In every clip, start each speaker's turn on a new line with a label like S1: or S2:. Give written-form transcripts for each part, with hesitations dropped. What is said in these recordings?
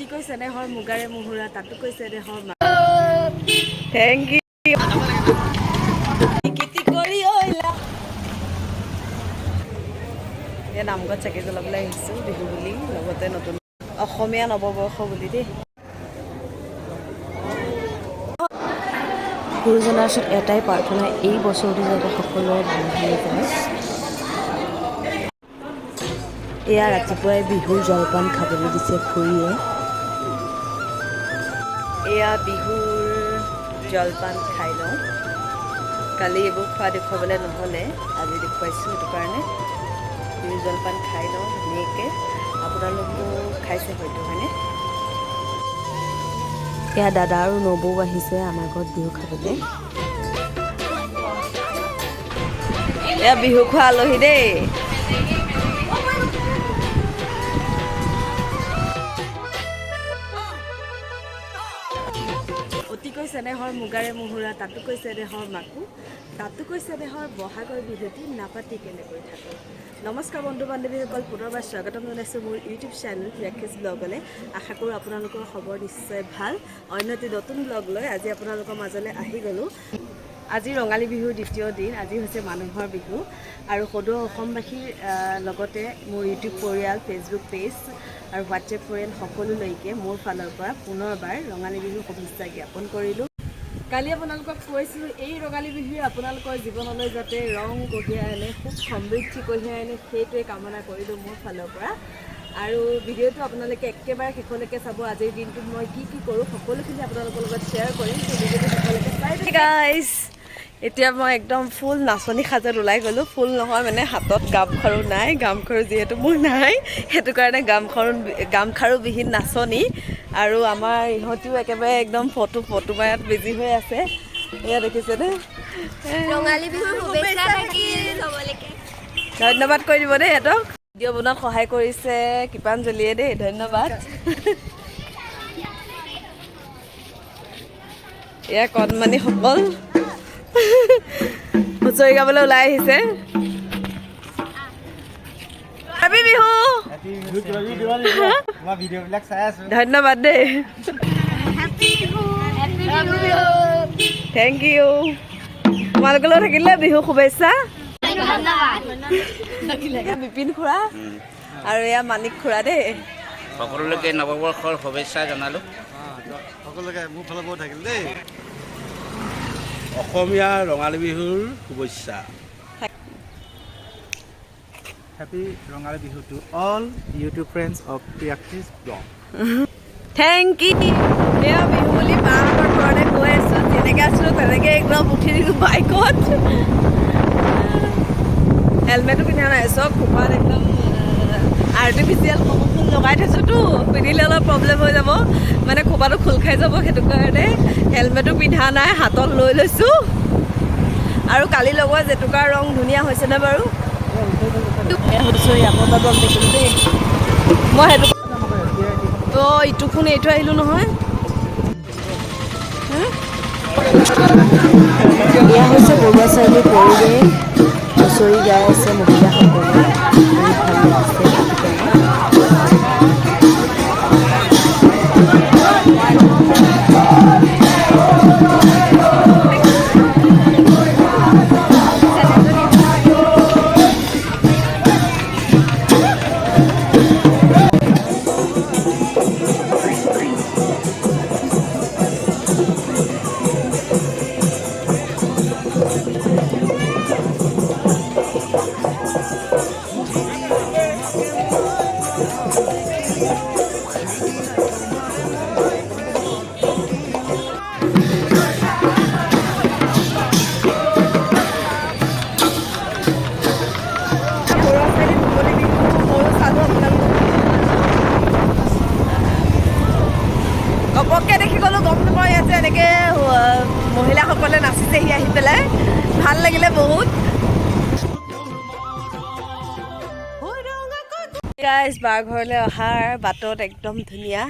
S1: অতিকৈ চেনেহৰ মুগাৰে মুহুৰা তাতোকৈ চেনেহৰ
S2: থেংক ইউ। এয়া নামঘৰত চাকি জ্বলাবলৈ আহিছোঁ বিহু বুলি, লগতে নতুন অসমীয়া নৱবৰ্ষ বুলি দেই। গুৰুজনাৰ ওচৰত এটাই প্ৰাৰ্থনা, এই বছৰটো যাতে সকলোৰে ভাল হৈ যায়। এয়া ৰাতিপুৱাই বিহুৰ জলপান খাবলৈ দিছে খুৰীয়ে। এয়া বিহুৰ জলপান খাই লওঁ। কালি এইবোৰ খোৱা দেখুৱাবলৈ নহ'লে, আজি দেখুৱাইছোঁ, সেইটো কাৰণে বিহুৰ জলপান খাই লওঁ ধুনীয়াকৈ। আপোনালোকেও খাইছে হয়তো, হয়নে? এয়া দাদা আৰু নবৌ আহিছে আমাৰ ঘৰত বিহু খাবলৈ। এয়া বিহু খোৱা আলহী দেই।
S1: অতিকৈ চেনেহৰ মুগাৰে মুহুৰা তাতোকৈ চেনেহৰ মাকো, তাতোকৈ চেনেহৰ বহাগৰ বিহুটি নাপাতি কেনেকৈ থাকোঁ। নমস্কাৰ বন্ধু বান্ধৱীসকল, পুনৰবাৰ স্বাগতম জনাইছোঁ মোৰ ইউটিউব চেনেল ৰাকেশ ব্লগলৈ। আশা কৰোঁ আপোনালোকৰ খবৰ নিশ্চয় ভাল। অন্য এটি নতুন ব্লগ লৈ আজি আপোনালোকৰ মাজলৈ আহি গ'লোঁ। আজি ৰঙালী বিহুৰ দ্বিতীয় দিন। আজি হৈছে মানুহৰ বিহু আৰু সদৌ অসমবাসীৰ লগতে মোৰ ইউটিউব পৰিয়াল, ফেচবুক পেজ আৰু হোৱাটছএপ পৰিয়াল সকলোলৈকে মোৰ ফালৰ পৰা পুনৰবাৰ ৰঙালী বিহুৰ শুভেচ্ছা জ্ঞাপন কৰিলোঁ। কালি আপোনালোকক কৈছিলোঁ, এই ৰঙালী বিহুৱে আপোনালোকৰ জীৱনলৈ যাতে ৰং কঢ়িয়াই আনে, সুখ সমৃদ্ধি কঢ়িয়াই আনে, সেইটোৱে কামনা কৰিলোঁ মোৰ ফালৰ পৰা। আৰু ভিডিঅ'টো আপোনালোকে একেবাৰে শেষলৈকে চাব। আজিৰ দিনটোত মই কি কি কৰোঁ সকলোখিনি আপোনালোকৰ লগত শ্বেয়াৰ কৰিম। সেই ভিডিঅ'টো শেষলৈকে চাই থাকিব
S2: গাইজ। এতিয়া মই একদম ফুল নাচনী সাজত ওলাই গ'লোঁ। ফুল নহয় মানে, হাতত গামখাৰু নাই। গামখাৰু যিহেতু মোৰ নাই, সেইটো কাৰণে গামখাৰুবিহীন নাচনী। আৰু আমাৰ ইহঁতিও একেবাৰে একদম ফটো মাৰাত বিজি হৈ আছে। এয়া দেখিছেনে?
S3: ৰঙালী বিহুৰ শুভেচ্ছা থাকিল চবলৈকে।
S2: ধন্যবাদ কৰি দিব দেই সিহঁতক। ভিডিঅ' বনোৱাত সহায় কৰিছে কৃপাঞ্জলিয়ে দেই, ধন্যবাদ। এয়া কণমানিসকল হুঁচৰি গাবলৈ ওলাই আহিছে। হেপী বিহু। ধন্যবাদ দেই, থেংক ইউ। তোমালোকলৈও থাকিলে বিহু শুভেচ্ছা। বিপিন খুৰা আৰু এয়া মানিক খুৰা দেই।
S4: সকলোকে নৱবৰ্ষৰ শুভেচ্ছা জনালোঁ।
S5: সকলোকে মোৰ ফালৰ পৰা থাকিল দেই।
S4: অসমীয়া ৰঙালী বিহুৰ শুভেচ্ছা।
S5: Happy Rongali Bihu to all YouTube friends of Rakesh blog.
S2: Thank you. এয়া বিহু বুলি মাহঁতৰ ঘৰলৈ গৈ আছোঁ। যেনেকৈ আছিলোঁ তেনেকৈ একদম উঠি দিছোঁ বাইকত। হেলমেটো পিন্ধা নাই, চব খোপাত একদম আৰ্টিফিচিয়েল ফুল লগাই থৈছোঁতো, পিন্ধিলে অলপ প্ৰব্লেম হৈ যাব, মানে খোপাটো খোল খাই যাব, সেইটো কাৰণে হেলমেটো পিন্ধা নাই, হাতত লৈ লৈছোঁ। আৰু কালি লগোৱা জেতুকাৰ ৰং ধুনীয়া হৈছেনে বাৰু? হুঁচৰি আপোনালোকক দেখিলোঁ দেই। মই সেইটো অঁ ইটো ফোন এৰি থৈ আহিলোঁ নহয়। এয়া হৈছে বৰুৱা চাৰিআলিৰ পৰিৱেশ। হুঁচৰি গাই আছে মহিলাসকলে, বহুত ভাল লাগিছে। ঘপককৈ দেখি গ'লোঁ, গম নাপাওঁ ইয়াত যে এনেকৈ মহিলাসকলে নাচিছেহি আহি পেলাই, ভাল লাগিলে বহুত। গাইজ, বাঘৰলৈ অহাৰ বাটত একদম ধুনীয়া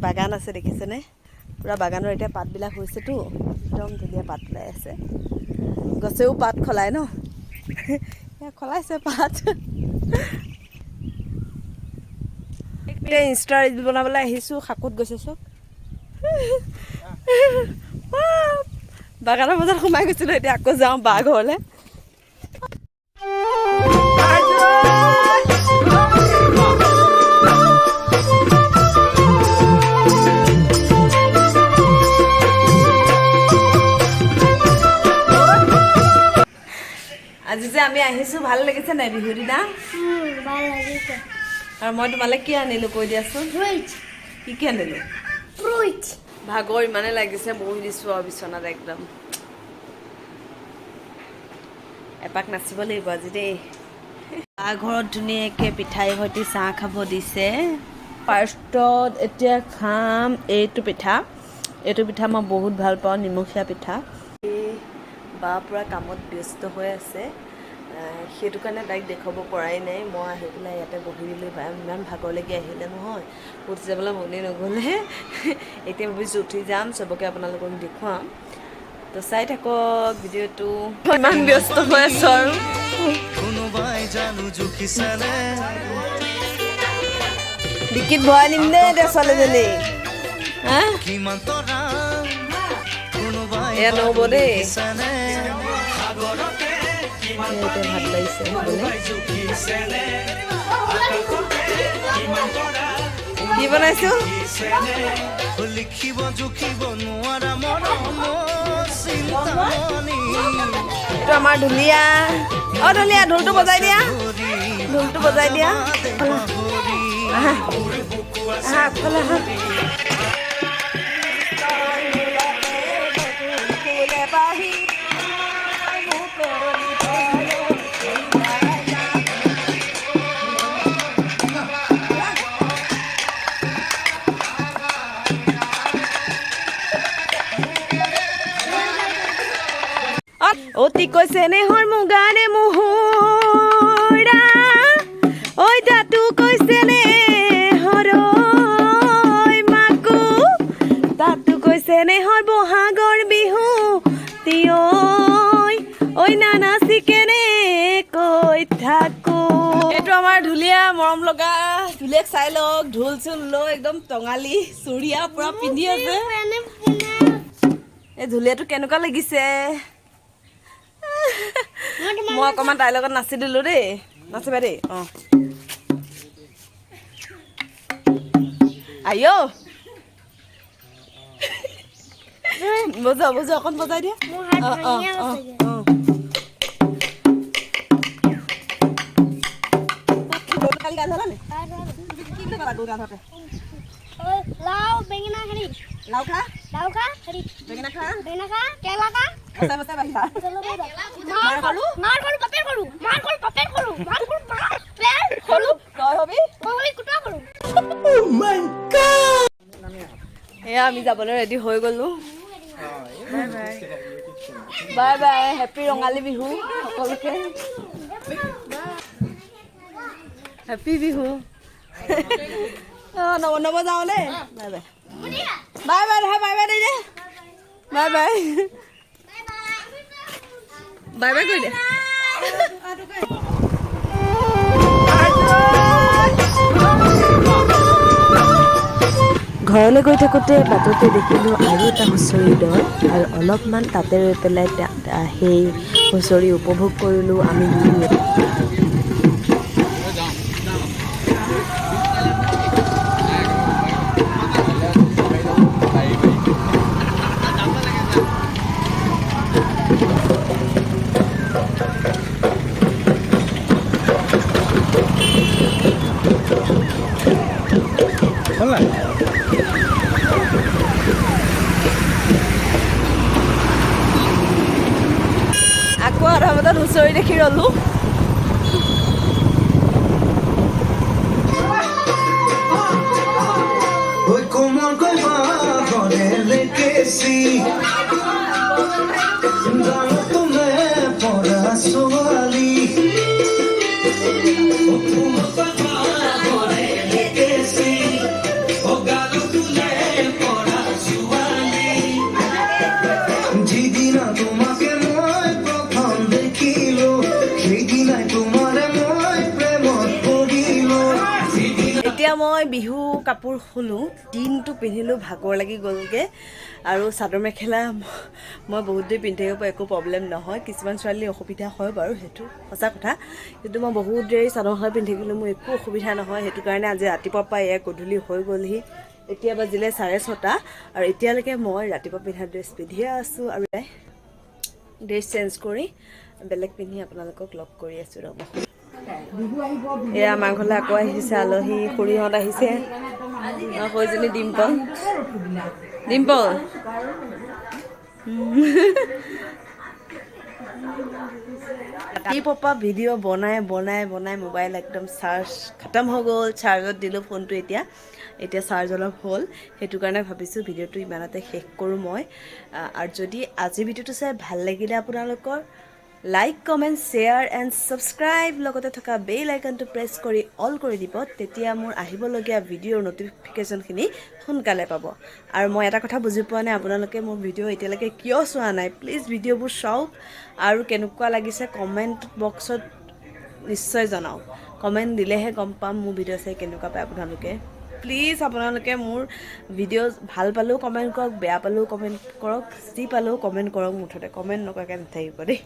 S2: বাগান আছে, দেখিছেনে? পূৰা বাগানৰ এতিয়া পাতবিলাক হৈছেতো, একদম ধুনীয়া পাত ওলাই আছে। গছেও পাত খলায় ন, খলাইছে পাত। এতিয়া ইনষ্টা ৰিল বনাবলৈ আহিছোঁ শাকুত গৈছে চব বাগানৰ বজাৰত সোমাই গৈছিলোঁ এতিয়া আকৌ যাওঁ বা ঘৰলৈ আজি যে আমি আহিছোঁ ভাল লাগিছে নাই বিহুৰ দিনা
S3: ভাল লাগিছে
S2: আৰু মই তোমালৈ কি আনিলোঁ কৈ দিয়াচোন কি আনিলোঁ
S3: ফ্ৰুইট
S2: ভাগৰ ইমানে লাগিছে বহি দিছোঁ আৰু বিচনাত একদম এপাক নাচিব লাগিব আজি দেই ঘৰত ধুনীয়াকৈ পিঠাই সৈতে চাহ খাব দিছে ফাৰ্ষ্টত এতিয়া খাম এইটো পিঠা মই বহুত ভাল পাওঁ নিমখীয়া পিঠা বা পূৰা কামত ব্যস্ত হৈ আছে সেইটো কাৰণে তাইক দেখুৱাব পৰাই নাই মই আহি পেলাই ইয়াতে বহি দিলোঁ ইমান ভাগৰ লাগি আহিলে নহয় উঠি যাবলৈ মনেই নগ'লে এতিয়া ভাবিছোঁ উঠি যাম চবকে আপোনালোকক দেখুৱাম তো চাই থাকক ভিডিঅ'টো ইমান ব্যস্ত হৈ আছোঁ আৰু ডিকিত ভৰাই নিম দেই এতিয়া ছোৱালীজনী এয়া নহ'ব দেই এতিয়া ভাত লাগিছে কি বনাইছোঁ এইটো আমাৰ ঢুলীয়া অঁ ঢুলীয়া ঢোলটো বজাই দিয়া আহা আগফালে আহা অতি কৈছে নেহৰ মুগাৰে মুহুৰা ঐ তাতো কৈছে নে হৰৈ মাকো তাতো কৈছে নেহৰ বহাগৰ বিহু তিয়ৈ ঐ নানাচি কেনে কৈ থাকো এইটো আমাৰ ঢুলীয়া মৰম লগা ঢুলীয়াক চাই লওক ঢোল চোল লৈ একদম টঙালি চুৰিয়া পুৰা পিন্ধি আছে এই ঢুলীয়াটো কেনেকুৱা লাগিছে মই অকণমান তাইৰ লগত নাচি দিলোঁ দেই নাচিবা দেই অঁ আইঅ বজোৱা অকণ বজাই দিয়া
S3: লাও বেঙেনা হেৰি
S2: লাও খা
S3: হেৰি
S2: বেঙেনা খা
S3: কেলা খা
S2: বচাই বাহিৰা
S3: মাৰ কৰো পাপেৰ কৰো
S2: তই হবি
S3: কুটা কৰো
S2: এয়া আমি যাবলৈ ৰেডি হৈ গ'লোঁ bye bye happy Rongali Bihu সকলোকে হেপী বিহু নব যাওঁ দেই bye bye bye bye bye দেই দে বাই বাই বাই বাই কৰি দে
S1: ঘৰলৈ গৈ থাকোঁতে বাটতে দেখিলোঁ আৰু এটা হুঁচৰি দল আৰু অলপমান তাতে ৰৈ পেলাই সেই হুঁচৰি উপভোগ কৰিলোঁ আমি দুয়োৱে
S2: আকৌ আধা বজাত হুঁচৰি দেখি ৰ'লোঁ এতিয়া মই বিহু
S1: কাপোৰ শুলোঁ দিনটো পিন্ধিলোঁ ভাগৰ লাগি গ'লগৈ আৰু চাদৰ মেখেলা মই বহুত দেৰি পিন্ধি থাকিব একো প্ৰব্লেম নহয় কিছুমান ছোৱালীৰ অসুবিধা হয় বাৰু সেইটো সঁচা কথা কিন্তু মই বহুত দেৰি চাদৰ মেখেলা পিন্ধি থাকিলোঁ মোৰ একো অসুবিধা নহয় সেইটো কাৰণে আজি ৰাতিপুৱাৰ পৰা এয়া গধূলি হৈ গ'লহি এতিয়া বাজিলে 6:30 আৰু এতিয়ালৈকে মই ৰাতিপুৱা পিন্ধা ড্ৰেছ পিন্ধিয়ে আছোঁ আৰু ড্ৰেছ চেঞ্জ কৰি বেলেগ পিন্ধি আপোনালোকক লগ কৰি আছোঁ ৰ'ব এয়া আমাৰ ঘৰলৈ আকৌ আহিছে আলহী খুৰীহঁত আহিছে সৌজনী ডিম্পল ৰাতিপুৱাৰ পৰা ভিডিঅ' বনাই মোবাইল একদম চাৰ্জ খতম হৈ গ'ল চাৰ্জত দিলোঁ ফোনটো এতিয়া চাৰ্জ অলপ হ'ল সেইটো কাৰণে ভাবিছোঁ ভিডিঅ'টো ইমানতে শেষ কৰোঁ মই আৰু যদি আজি ভিডিঅ'টো চাই ভাল লাগিলে আপোনালোকৰ like comment share and subscribe লগতে থকা বেল আইকনটো প্ৰেছ কৰি অল কৰি দিব তেতিয়া মোৰ আহিবলগীয়া ভিডিঅ'ৰ ন'টিফিকেশ্যনখিনি সোনকালে পাব আৰু মই এটা কথা বুজি পোৱা নাই আপোনালোকে মোৰ ভিডিঅ' এতিয়ালৈকে কিয় চোৱা নাই প্লিজ ভিডিঅ'বোৰ চাওক আৰু কেনেকুৱা লাগিছে কমেণ্ট বক্সত নিশ্চয় জনাওক কমেণ্ট দিলেহে গম পাম মোৰ ভিডিঅ' চাই কেনেকুৱা পায় আপোনালোকে প্লিজ আপোনালোকে মোৰ ভিডিঅ' ভাল পালেও কমেণ্ট কৰক বেয়া পালেও কমেণ্ট কৰক যি পালেও কমেণ্ট কৰক মুঠতে কমেণ্ট নকৰাকৈ নাথাকিব দেই